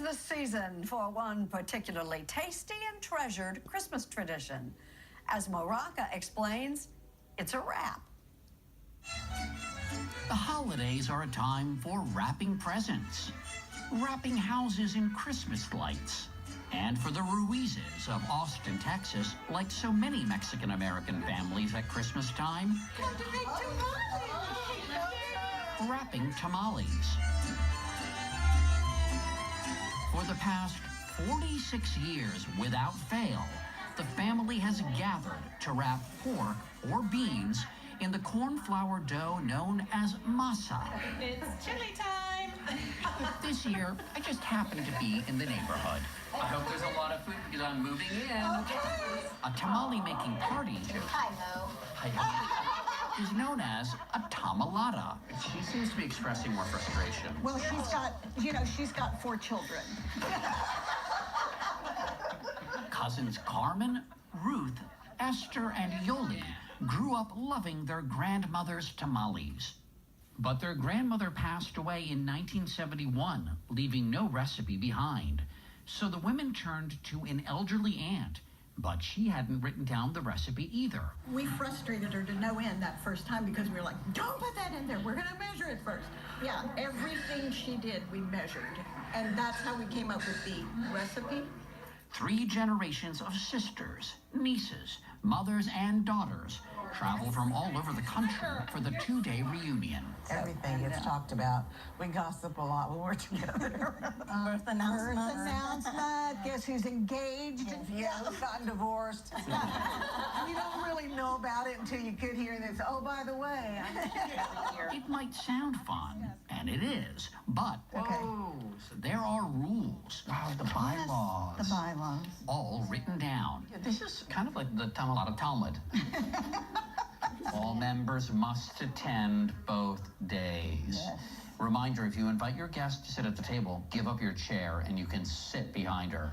the season for one particularly tasty and treasured Christmas tradition. As Moraka explains, it's a wrap. The holidays are a time for wrapping presents, wrapping houses in Christmas lights. And for the Ruizes of Austin, Texas, like so many Mexican-American families at Christmas time, wrapping tamales. For the past 46 years, without fail, the family has gathered to wrap pork or beans in the corn flour dough known as masa. It's chili time! This year, I just happened to be in the neighborhood. I hope there's a lot of food because I'm moving in. Okay. A tamale-making party is known as a tamalada. She seems to be expressing more frustration. Well, she's got 4 children. Cousins Carmen, Ruth, Esther, and Yoli grew up loving their grandmother's tamales. But their grandmother passed away in 1971, leaving no recipe behind. So the women turned to an elderly aunt, but she hadn't written down the recipe either. We frustrated her to no end that first time because we were like, don't put that in there. We're going to measure it first. Yeah, everything she did, we measured. And that's how we came up with the recipe. 3 generations of sisters, nieces, mothers, and daughters travel from all over the country for the 2-day reunion. Everything gets talked about. We gossip a lot when we're together. Birth announcement. Birth announcement. Guess who's engaged? Yeah, who's gotten divorced. You don't really know about it until you get here and it's, oh, by the way. It might sound fun, and it is, but there are rules. Wow, the bylaws. The bylaws. All written down. This is kind of like the Tamalada Talmud. All members must attend both days. Yes. Reminder, if you invite your guest to sit at the table, give up your chair and you can sit behind her.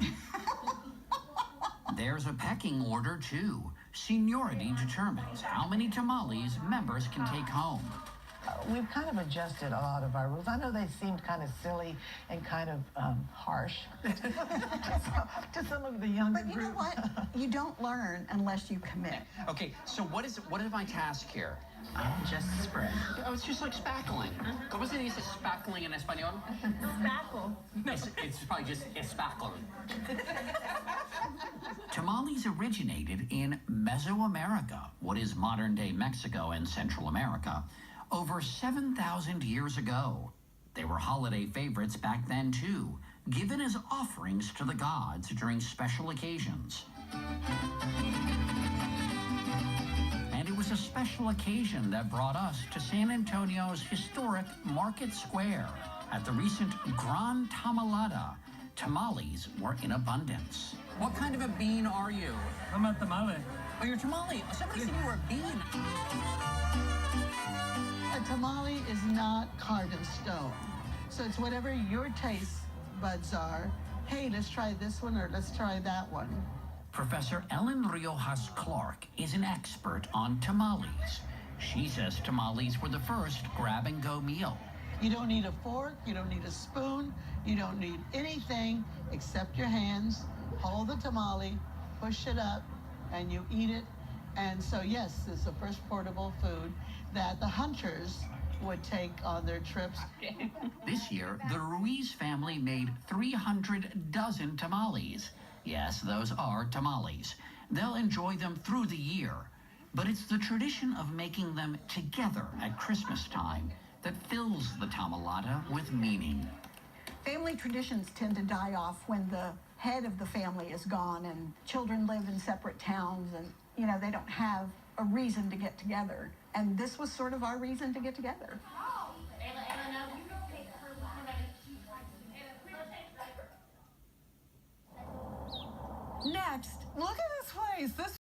There's a pecking order, too. Seniority determines how many tamales members can take home. We've kind of adjusted a lot of our rules. I know they seemed kind of silly and kind of harsh to some of the younger But you know what? You don't learn unless you commit. Okay, so what is my task here? Just spread. Oh, it's just like spackling. ¿Cómo se dice spackling en español? Spackle. No, it's probably just spackling. Tamales originated in Mesoamerica, what is modern-day Mexico and Central America, over 7,000 years ago. They were holiday favorites back then, too, given as offerings to the gods during special occasions. And it was a special occasion that brought us to San Antonio's historic Market Square. At the recent Gran Tamalada, tamales were in abundance. What kind of a bean are you? I'm a tamale. Oh, you're a tamale. Somebody said you were a bean. A tamale is not carved in stone. So it's whatever your taste buds are. Hey, let's try this one or let's try that one. Professor Ellen Riojas Clark is an expert on tamales. She says tamales were the first grab-and-go meal. You don't need a fork, you don't need a spoon, you don't need anything except your hands. Hold the tamale, push it up, and you eat it. And so, yes, it's the first portable food that the hunters would take on their trips. This year, the Ruiz family made 300 dozen tamales. Yes, those are tamales. They'll enjoy them through the year. But it's the tradition of making them together at Christmas time that fills the tamalada with meaning. Family traditions tend to die off when the head of the family is gone and children live in separate towns and, they don't have a reason to get together. And this was sort of our reason to get together. Next, Look at this place. This